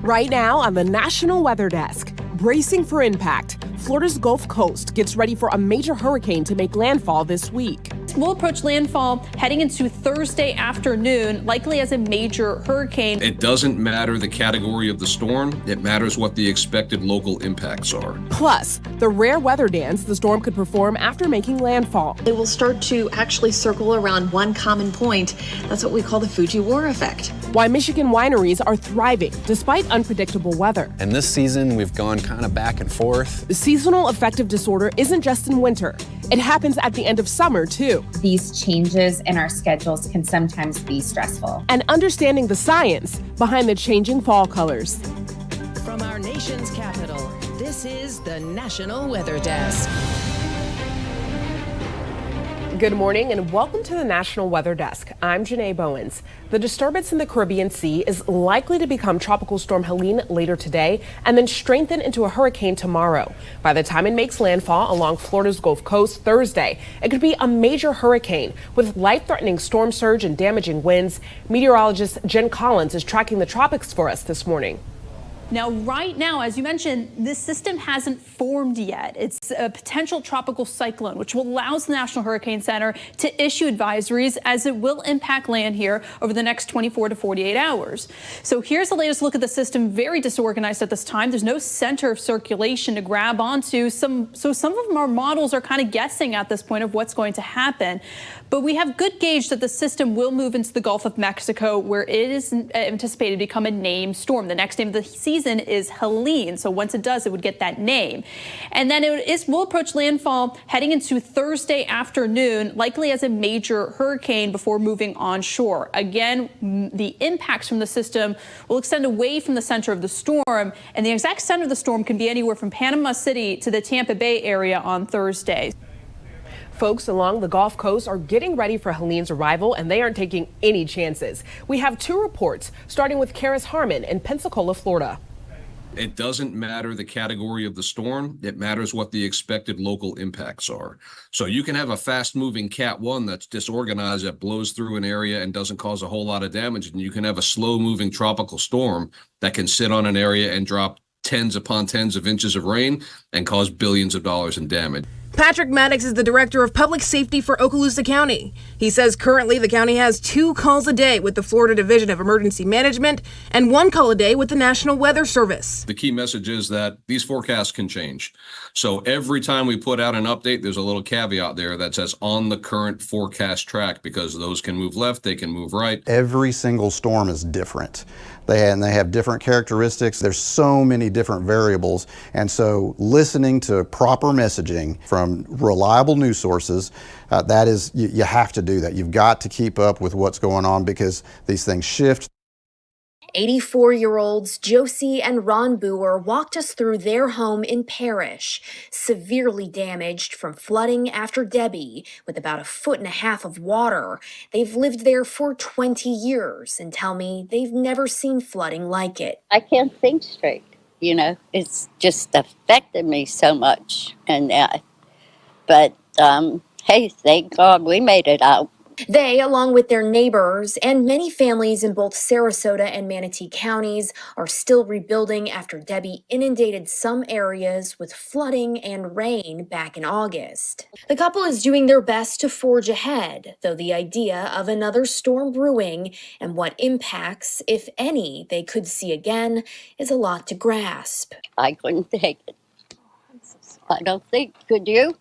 Right now on the National Weather Desk, bracing for impact, Florida's Gulf Coast gets ready for a major hurricane to make landfall this week. We'll approach landfall heading into Thursday afternoon, likely as a major hurricane. It doesn't matter the category of the storm. It matters what the expected local impacts are. Plus, the rare weather dance the storm could perform after making landfall. It will start to actually circle around one common point. That's what we call the Fujiwara effect. Why Michigan wineries are thriving despite unpredictable weather. And this season, we've gone kind of back and forth. The seasonal affective disorder isn't just in winter. It happens at the end of summer, too. These changes in our schedules can sometimes be stressful. And understanding the science behind the changing fall colors. From our nation's capital, this is the National Weather Desk. Good morning and welcome to the National Weather Desk. I'm Janae Bowens. The disturbance in the Caribbean Sea is likely to become Tropical Storm Helene later today and then strengthen into a hurricane tomorrow. By the time it makes landfall along Florida's Gulf Coast Thursday, it could be a major hurricane with life-threatening storm surge and damaging winds. Meteorologist Jen Collins is tracking the tropics for us this morning. Now, right now, as you mentioned, this system hasn't formed yet. It's a potential tropical cyclone, which allows the National Hurricane Center to issue advisories as it will impact land here over the next 24 to 48 hours. So here's the latest look at the system. Very disorganized at this time. There's no center of circulation to grab onto. So some of our models are kind of guessing at this point of what's going to happen. But we have good gauge that the system will move into the Gulf of Mexico, where it is anticipated to become a named storm. The next name of the season is Helene. So once it does, it would get that name. And then will approach landfall heading into Thursday afternoon, likely as a major hurricane before moving onshore. Again, the impacts from the system will extend away from the center of the storm, and the exact center of the storm can be anywhere from Panama City to the Tampa Bay area on Thursday. Folks along the Gulf Coast are getting ready for Helene's arrival, and they aren't taking any chances. We have two reports, starting with Karis Harmon in Pensacola, Florida. It doesn't matter the category of the storm. It matters what the expected local impacts are. So you can have a fast-moving Cat 1 that's disorganized, that blows through an area and doesn't cause a whole lot of damage. And you can have a slow-moving tropical storm that can sit on an area and drop tens upon tens of inches of rain and cause billions of dollars in damage. Patrick Maddox is the director of public safety for Okaloosa County. He says currently the county has 2 calls a day with the Florida Division of Emergency Management and 1 call a day with the National Weather Service. The key message is that these forecasts can change. So every time we put out an update, there's a little caveat there that says on the current forecast track, because those can move left, they can move right. Every single storm is different. They have different characteristics. There's so many different variables. And so listening to proper messaging from reliable news sources, that is, you have to do that. You've got to keep up with what's going on because these things shift. 84-year-olds Josie and Ron Boer walked us through their home in Parrish, severely damaged from flooding after Debbie, with about 1.5 feet of water. They've lived there for 20 years and tell me they've never seen flooding like it. I can't think straight, you know, it's just affected me so much. And but hey, thank God we made it out. They, along with their neighbors and many families in both Sarasota and Manatee counties, are still rebuilding after Debbie inundated some areas with flooding and rain back in August. The couple is doing their best to forge ahead, though the idea of another storm brewing and what impacts, if any, they could see again is a lot to grasp. I couldn't take it. I don't think, could you?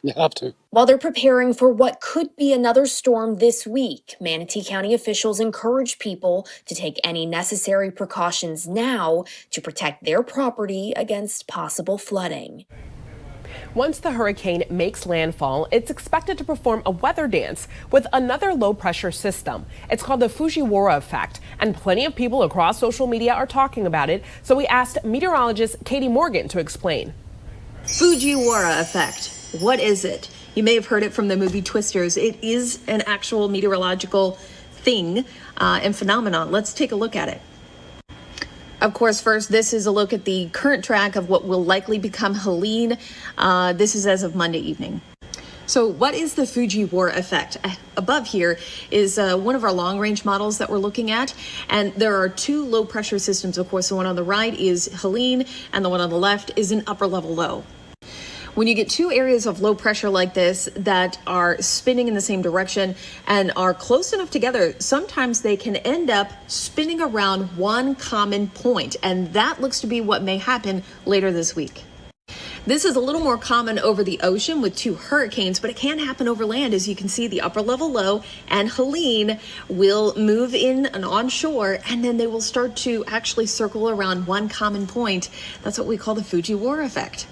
You have to. While they're preparing for what could be another storm this week, Manatee County officials encourage people to take any necessary precautions now to protect their property against possible flooding. Once the hurricane makes landfall, it's expected to perform a weather dance with another low-pressure system. It's called the Fujiwara effect, and plenty of people across social media are talking about it, so we asked meteorologist Katie Morgan to explain. Fujiwara effect. What is it? You may have heard it from the movie Twisters. It is an actual meteorological thing and phenomenon. Let's take a look at it. Of course, first, this is a look at the current track of what will likely become Helene. This is as of Monday evening. So what is the Fujiwara effect? Above here is one of our long-range models that we're looking at. And there are two low-pressure systems, of course. The one on the right is Helene, and the one on the left is an upper-level low. When you get two areas of low pressure like this that are spinning in the same direction and are close enough together, sometimes they can end up spinning around one common point. And that looks to be what may happen later this week. This is a little more common over the ocean with two hurricanes, but it can happen over land. As you can see, the upper level low and Helene will move in and onshore, and then they will start to actually circle around one common point. That's what we call the Fujiwara effect.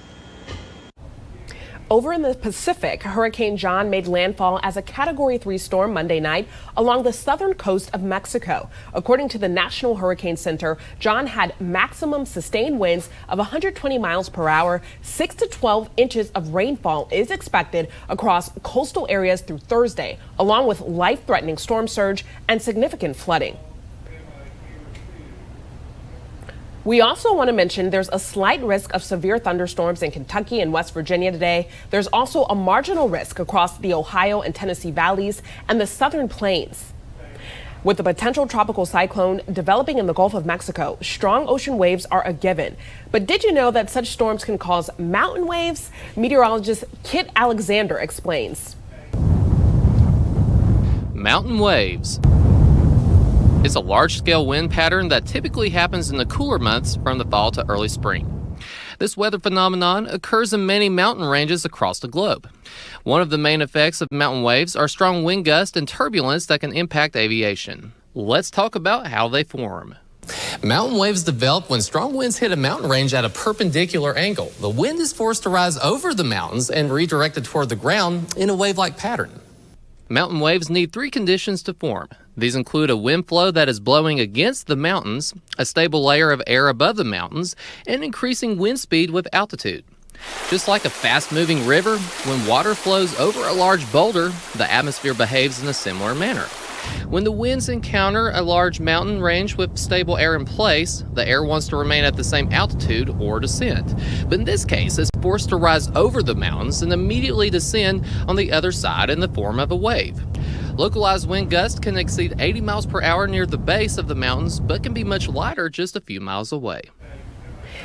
Over in the Pacific, Hurricane John made landfall as a Category 3 storm Monday night along the southern coast of Mexico. According to the National Hurricane Center, John had maximum sustained winds of 120 miles per hour. 6 to 12 inches of rainfall is expected across coastal areas through Thursday, along with life-threatening storm surge and significant flooding. We also want to mention there's a slight risk of severe thunderstorms in Kentucky and West Virginia today. There's also a marginal risk across the Ohio and Tennessee valleys and the southern plains. With the potential tropical cyclone developing in the Gulf of Mexico, strong ocean waves are a given. But did you know that such storms can cause mountain waves? Meteorologist Kit Alexander explains. Mountain waves. It's a large-scale wind pattern that typically happens in the cooler months from the fall to early spring. This weather phenomenon occurs in many mountain ranges across the globe. One of the main effects of mountain waves are strong wind gusts and turbulence that can impact aviation. Let's talk about how they form. Mountain waves develop when strong winds hit a mountain range at a perpendicular angle. The wind is forced to rise over the mountains and redirected toward the ground in a wave-like pattern. Mountain waves need three conditions to form. These include a wind flow that is blowing against the mountains, a stable layer of air above the mountains, and increasing wind speed with altitude. Just like a fast-moving river, when water flows over a large boulder, the atmosphere behaves in a similar manner. When the winds encounter a large mountain range with stable air in place, the air wants to remain at the same altitude or descend. But in this case, it's forced to rise over the mountains and immediately descend on the other side in the form of a wave. Localized wind gusts can exceed 80 miles per hour near the base of the mountains, but can be much lighter just a few miles away.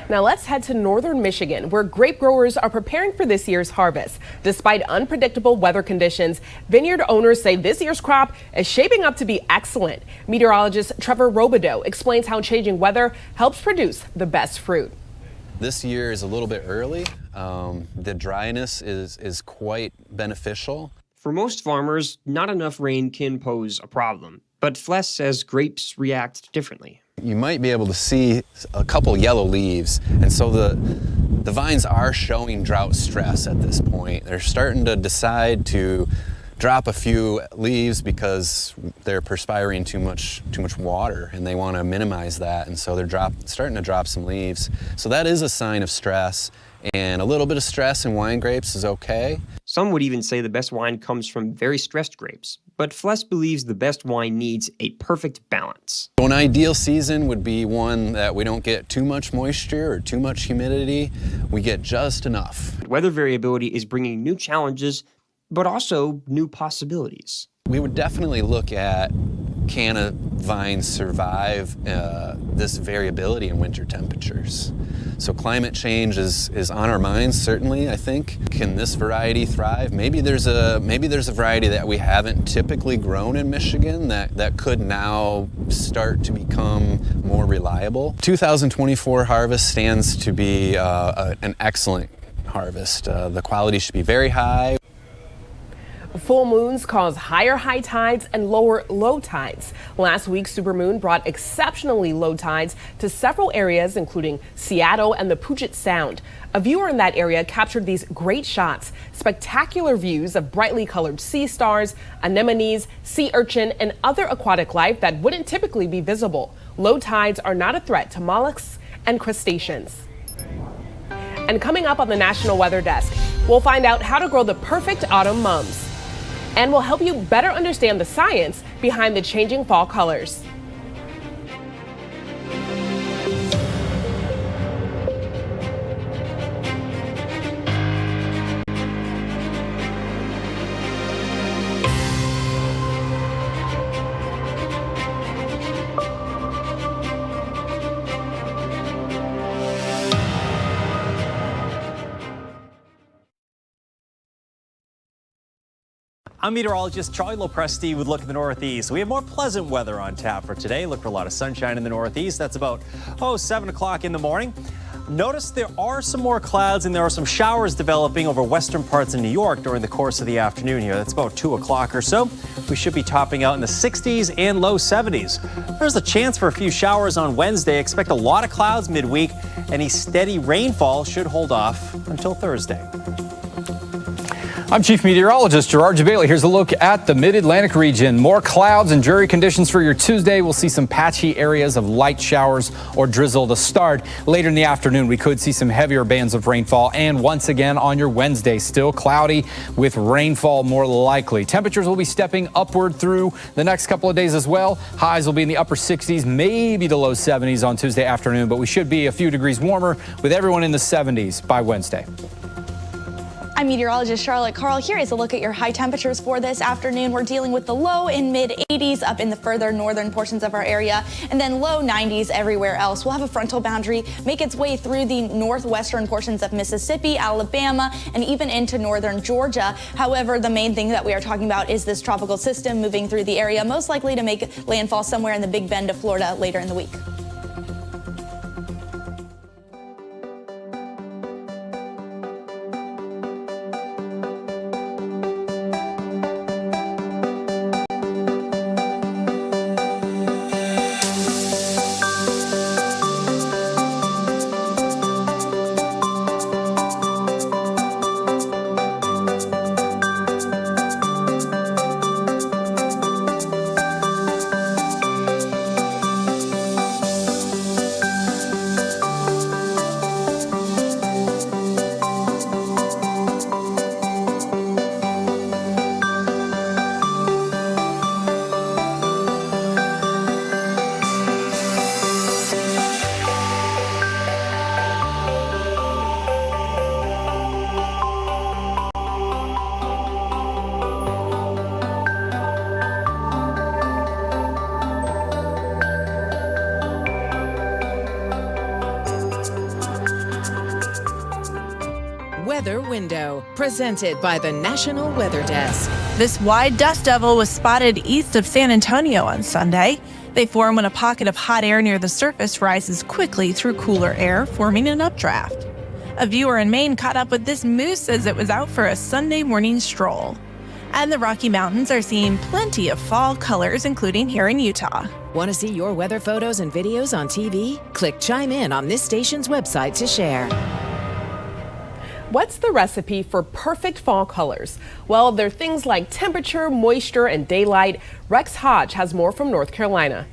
Now let's head to northern Michigan, where grape growers are preparing for this year's harvest. Despite unpredictable weather conditions, vineyard owners say this year's crop is shaping up to be excellent. Meteorologist Trevor Robideau explains how changing weather helps produce the best fruit. This year is a little bit early. The dryness is quite beneficial. For most farmers, not enough rain can pose a problem, but Fless says grapes react differently. You might be able to see a couple yellow leaves, and so the vines are showing drought stress at this point. They're starting to decide to drop a few leaves because they're perspiring too much water, and they want to minimize that, and so they're starting to drop some leaves. So that is a sign of stress, and a little bit of stress in wine grapes is okay. Some would even say the best wine comes from very stressed grapes, but Fless believes the best wine needs a perfect balance. So an ideal season would be one that we don't get too much moisture or too much humidity. We get just enough. Weather variability is bringing new challenges, but also new possibilities. We would definitely look at, can a vine survive this variability in winter temperatures? So climate change is on our minds, certainly, I think. Can this variety thrive? Maybe there's a variety that we haven't typically grown in Michigan that could now start to become more reliable. 2024 harvest stands to be an excellent harvest. The quality should be very high. Full moons cause higher high tides and lower low tides. Last week's supermoon brought exceptionally low tides to several areas, including Seattle and the Puget Sound. A viewer in that area captured these great shots, spectacular views of brightly colored sea stars, anemones, sea urchin, and other aquatic life that wouldn't typically be visible. Low tides are not a threat to mollusks and crustaceans. And coming up on the National Weather Desk, we'll find out how to grow the perfect autumn mums. And we'll help you better understand the science behind the changing fall colors. I'm meteorologist Charlie Lopresti with Look at the Northeast. We have more pleasant weather on tap for today. Look for a lot of sunshine in the Northeast. That's about, 7 o'clock in the morning. Notice there are some more clouds and there are some showers developing over western parts of New York during the course of the afternoon here. That's about 2 o'clock or so. We should be topping out in the 60s and low 70s. There's a chance for a few showers on Wednesday. Expect a lot of clouds midweek. Any steady rainfall should hold off until Thursday. I'm Chief Meteorologist Gerard Jabali. Here's a look at the Mid-Atlantic region. More clouds and dreary conditions for your Tuesday. We'll see some patchy areas of light showers or drizzle to start. Later in the afternoon, we could see some heavier bands of rainfall. And once again on your Wednesday, still cloudy with rainfall more likely. Temperatures will be stepping upward through the next couple of days as well. Highs will be in the upper 60s, maybe the low 70s on Tuesday afternoon, but we should be a few degrees warmer with everyone in the 70s by Wednesday. I'm meteorologist Charlotte Carl. Here is a look at your high temperatures for this afternoon. We're dealing with the low in mid 80s up in the further northern portions of our area, and then low 90s everywhere else. We'll have a frontal boundary make its way through the northwestern portions of Mississippi, Alabama, and even into northern Georgia. However, the main thing that we are talking about is this tropical system moving through the area, most likely to make landfall somewhere in the Big Bend of Florida later in the week. Weather Window, presented by the National Weather Desk. This wide dust devil was spotted east of San Antonio on Sunday. They form when a pocket of hot air near the surface rises quickly through cooler air, forming an updraft. A viewer in Maine caught up with this moose as it was out for a Sunday morning stroll. And the Rocky Mountains are seeing plenty of fall colors, including here in Utah. Want to see your weather photos and videos on TV? Click Chime In on this station's website to share. What's the recipe for perfect fall colors? Well, they're things like temperature, moisture, and daylight. Rex Hodge has more from North Carolina.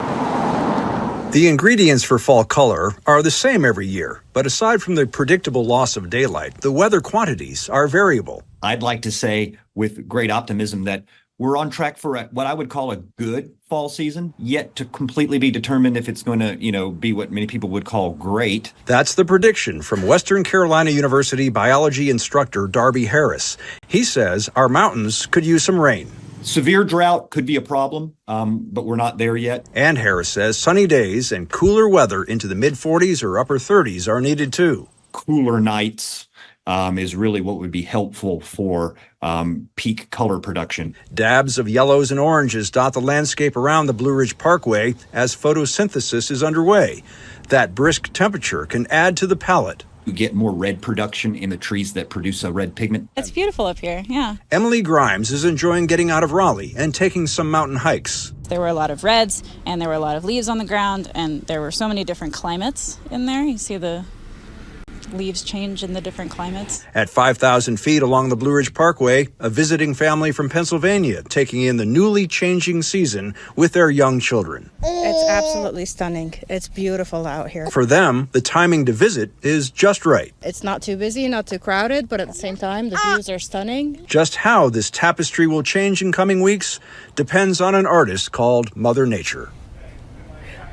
The ingredients for fall color are the same every year, but aside from the predictable loss of daylight, the weather quantities are variable. I'd like to say with great optimism that we're on track for what I would call a good fall season, yet to completely be determined if it's going to, be what many people would call great. That's the prediction from Western Carolina University biology instructor Darby Harris. He says our mountains could use some rain. Severe drought could be a problem, but we're not there yet. And Harris says sunny days and cooler weather into the mid-40s or upper 30s are needed too. Cooler nights is really what would be helpful for peak color production. Dabs of yellows and oranges dot the landscape around the Blue Ridge Parkway as photosynthesis is underway. That brisk temperature can add to the palette. You get more red production in the trees that produce a red pigment. It's beautiful up here, yeah. Emily Grimes is enjoying getting out of Raleigh and taking some mountain hikes. There were a lot of reds, and there were a lot of leaves on the ground, and there were so many different climates in there. You see the leaves change in the different climates. At 5,000 feet along the Blue Ridge Parkway, a visiting family from Pennsylvania taking in the newly changing season with their young children. It's absolutely stunning. It's beautiful out here. For them, the timing to visit is just right. It's not too busy, not too crowded, but at the same time, the views are stunning. Just how this tapestry will change in coming weeks depends on an artist called Mother Nature.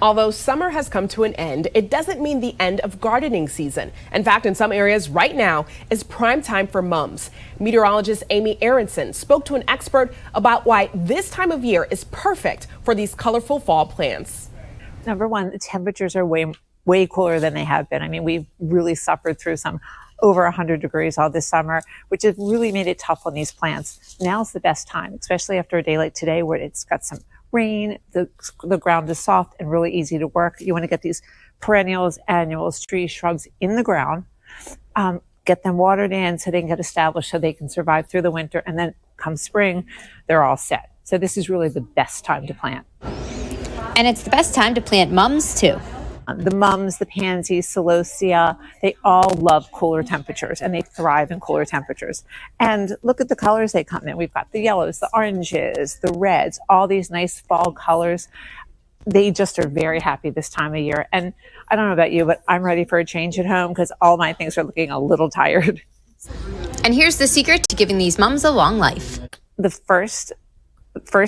Although summer has come to an end, it doesn't mean the end of gardening season. In fact, in some areas right now is prime time for mums. Meteorologist Amy Aronson spoke to an expert about why this time of year is perfect for these colorful fall plants. Number one, the temperatures are way cooler than they have been. I mean, we've really suffered through some over 100 degrees all this summer, which has really made it tough on these plants. Now's the best time, especially after a day like today where it's got some rain, the ground is soft and really easy to work. You want to get these perennials, annuals, trees, shrubs in the ground, get them watered in so they can get established so they can survive through the winter. And then come spring, they're all set. So this is really the best time to plant. And it's the best time to plant mums too. The mums, the pansies, celosia, they all love cooler temperatures and they thrive in cooler temperatures. And look at the colors they come in. We've got the yellows, the oranges, the reds, all these nice fall colors. They just are very happy this time of year. And I don't know about you, but I'm ready for a change at home because all my things are looking a little tired. And here's the secret to giving these mums a long life. The first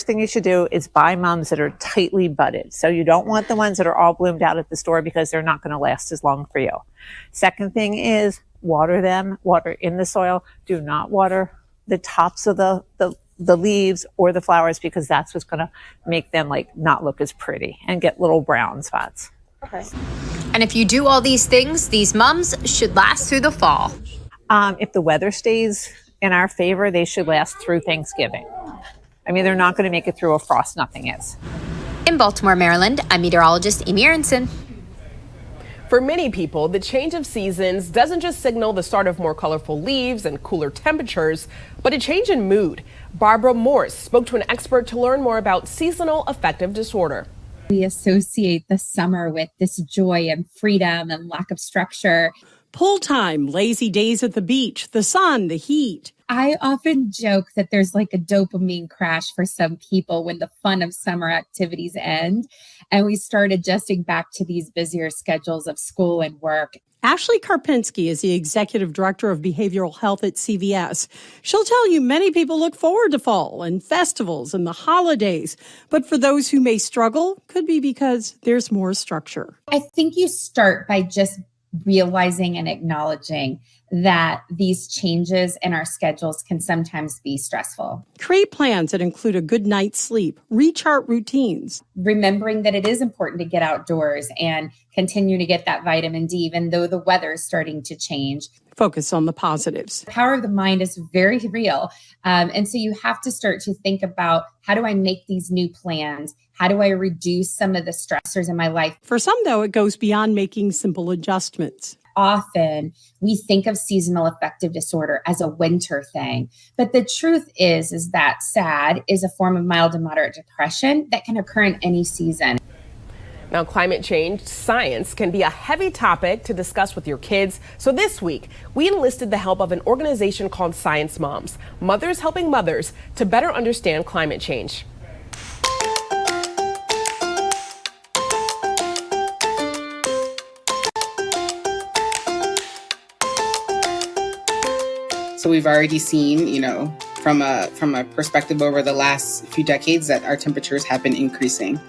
thing you should do is buy mums that are tightly budded. So you don't want the ones that are all bloomed out at the store because they're not going to last as long for you. Second thing is water them, water in the soil. Do not water the tops of the leaves or the flowers because that's what's going to make them like not look as pretty and get little brown spots. Okay. And if you do all these things, these mums should last through the fall. If the weather stays in our favor, they should last through Thanksgiving. I mean, they're not going to make it through a frost, nothing is. In Baltimore, Maryland, I'm meteorologist Amy Aronson. For many people, the change of seasons doesn't just signal the start of more colorful leaves and cooler temperatures, but a change in mood. Barbara Morse spoke to an expert to learn more about seasonal affective disorder. We associate the summer with this joy and freedom and lack of structure. Pool time, lazy days at the beach, the sun, the heat. I often joke that there's like a dopamine crash for some people when the fun of summer activities end and we start adjusting back to these busier schedules of school and work. Ashley Karpinski is the executive director of behavioral health at CVS. She'll tell you many people look forward to fall and festivals and the holidays. But for those who may struggle, could be because there's more structure. I think you start by just realizing and acknowledging that these changes in our schedules can sometimes be stressful. Create plans that include a good night's sleep, rechart routines. Remembering that it is important to get outdoors and continue to get that vitamin D, even though the weather is starting to change. Focus on the positives. The power of the mind is very real. And so you have to start to think about, how do I make these new plans? How do I reduce some of the stressors in my life? For some, though, it goes beyond making simple adjustments. Often we think of seasonal affective disorder as a winter thing. But the truth is that SAD is a form of mild to moderate depression that can occur in any season. Now, climate change science can be a heavy topic to discuss with your kids. So this week, we enlisted the help of an organization called Science Moms, mothers helping mothers to better understand climate change. So we've already seen, from a perspective over the last few decades that our temperatures have been increasing.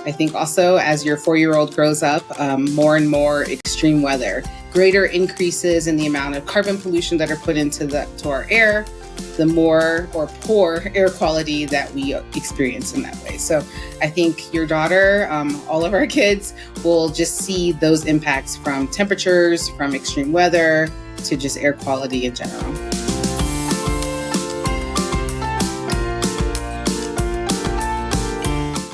I think also as your 4-year-old grows up, more and more extreme weather, greater increases in the amount of carbon pollution that are put into our air, the more or poor air quality that we experience in that way. So I think your daughter, all of our kids will just see those impacts from temperatures, from extreme weather, to just air quality in general.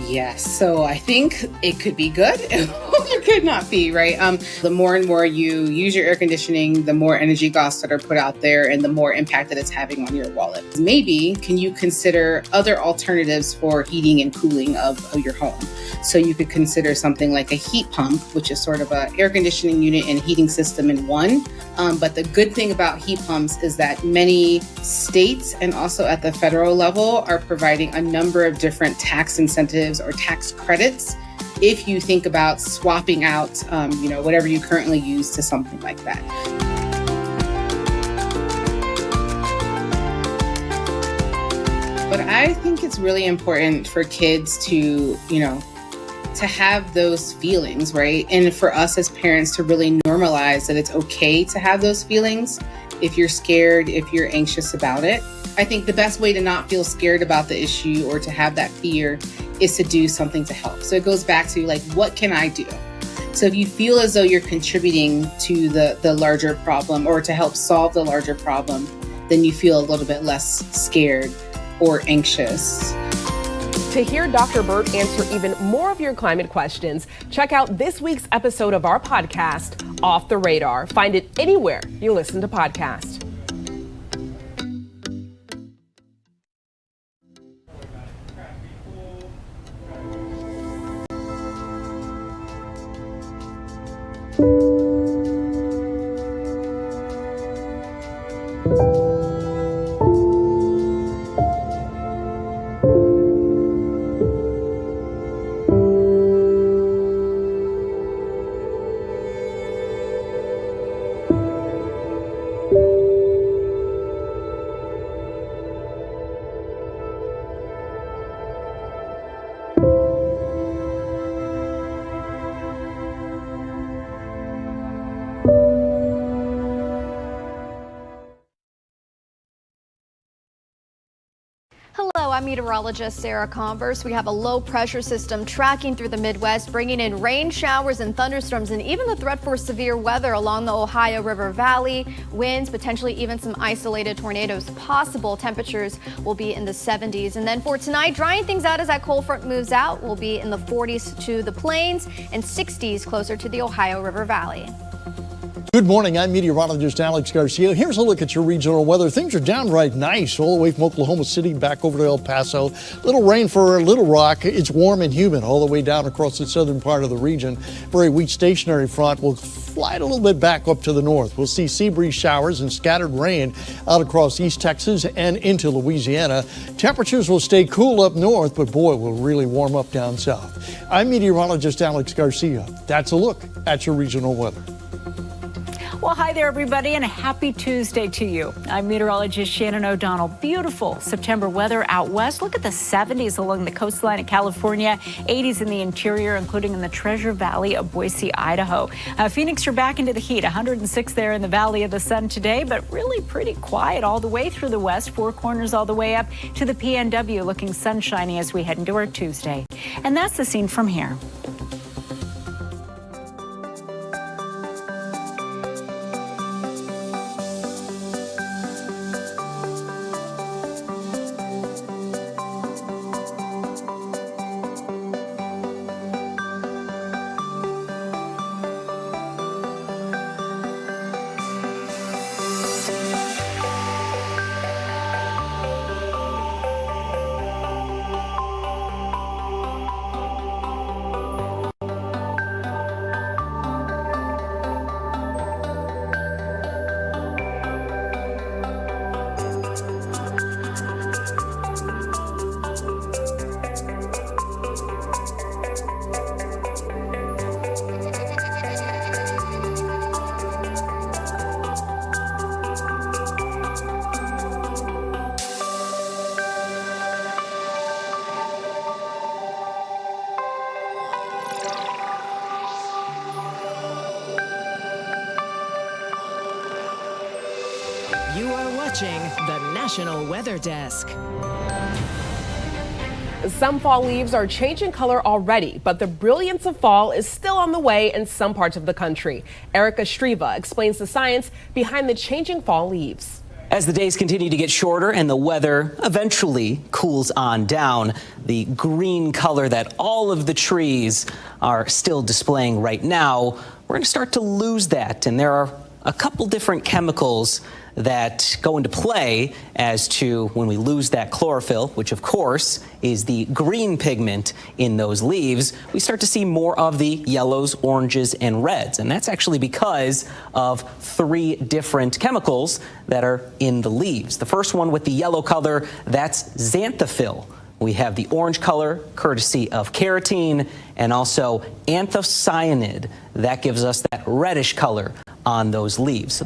Yes, so I think it could be good. It could not be, right? The more and more you use your air conditioning, the more energy costs that are put out there and the more impact that it's having on your wallet. Maybe can you consider other alternatives for heating and cooling of your home? So you could consider something like a heat pump, which is sort of an air conditioning unit and heating system in one. But the good thing about heat pumps is that many states and also at the federal level are providing a number of different tax incentives or tax credits if you think about swapping out, whatever you currently use to something like that. But I think it's really important for kids to have those feelings, right? And for us as parents to really normalize that it's okay to have those feelings if you're scared, if you're anxious about it. I think the best way to not feel scared about the issue or to have that fear is to do something to help. So it goes back to what can I do? So if you feel as though you're contributing to the larger problem or to help solve the larger problem, then you feel a little bit less scared or anxious. To hear Dr. Burt answer even more of your climate questions, check out this week's episode of our podcast, Off the Radar. Find it anywhere you listen to podcasts. Hello, I'm meteorologist Sarah Converse. We have a low pressure system tracking through the Midwest, bringing in rain showers and thunderstorms and even the threat for severe weather along the Ohio River Valley. Winds, potentially even some isolated tornadoes possible. Temperatures will be in the 70s. And then for tonight, drying things out as that cold front moves out, we'll be in the 40s to the plains and 60s closer to the Ohio River Valley. Good morning, I'm meteorologist Alex Garcia. Here's a look at your regional weather. Things are downright nice all the way from Oklahoma City back over to El Paso. Little rain for Little Rock. It's warm and humid all the way down across the southern part of the region. Very weak stationary front will slide a little bit back up to the north. We'll see sea breeze showers and scattered rain out across East Texas and into Louisiana. Temperatures will stay cool up north, but boy, will really warm up down south. I'm meteorologist Alex Garcia. That's a look at your regional weather. Well, hi there, everybody, and a happy Tuesday to you. I'm meteorologist Shannon O'Donnell. Beautiful September weather out west. Look at the 70s along the coastline of California, 80s in the interior, including in the Treasure Valley of Boise, Idaho. Phoenix, you're back into the heat. 106 there in the Valley of the Sun today, but really pretty quiet all the way through the west. Four Corners all the way up to the PNW, looking sunshiny as we head into our Tuesday. And that's the scene from here. You are watching the National Weather Desk. Some fall leaves are changing color already, but the brilliance of fall is still on the way in some parts of the country. Erica Striva explains the science behind the changing fall leaves. As the days continue to get shorter and the weather eventually cools on down, the green color that all of the trees are still displaying right now, we're going to start to lose that. And there are a couple different chemicals that go into play as to when we lose that chlorophyll, which of course is the green pigment in those leaves, we start to see more of the yellows, oranges, and reds. And that's actually because of three different chemicals that are in the leaves. The first one with the yellow color, that's xanthophyll. We have the orange color, courtesy of carotene, and also anthocyanid. That gives us that reddish color on those leaves.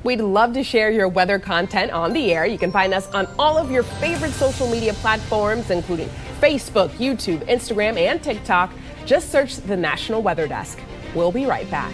We'd love to share your weather content on the air. You can find us on all of your favorite social media platforms, including Facebook, YouTube, Instagram, and TikTok. Just search the National Weather Desk. We'll be right back.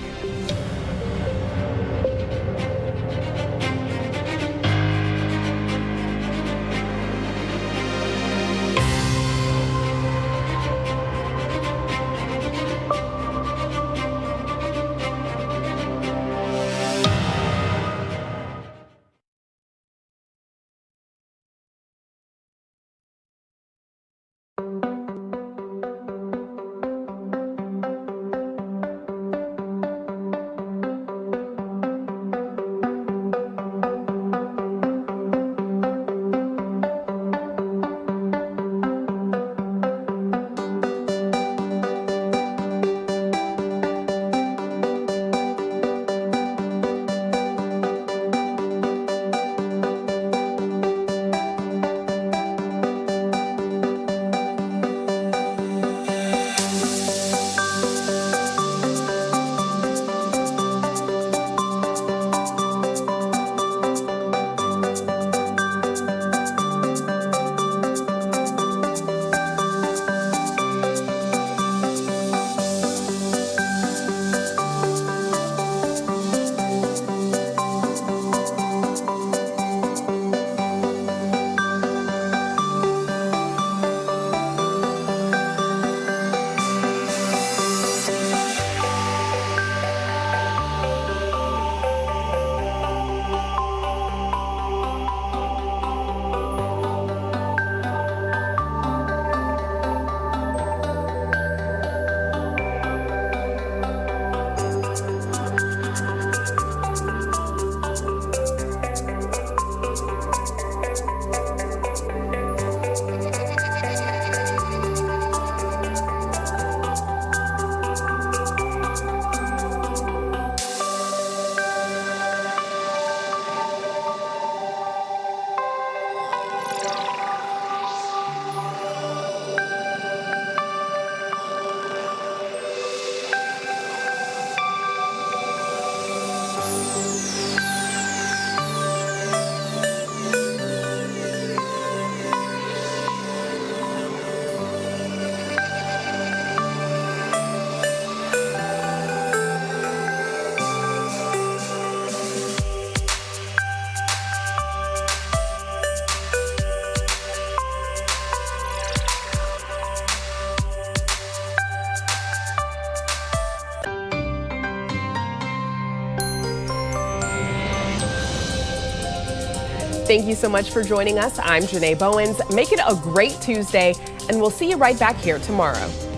Thank you so much for joining us. I'm Janae Bowens. Make it a great Tuesday, and we'll see you right back here tomorrow.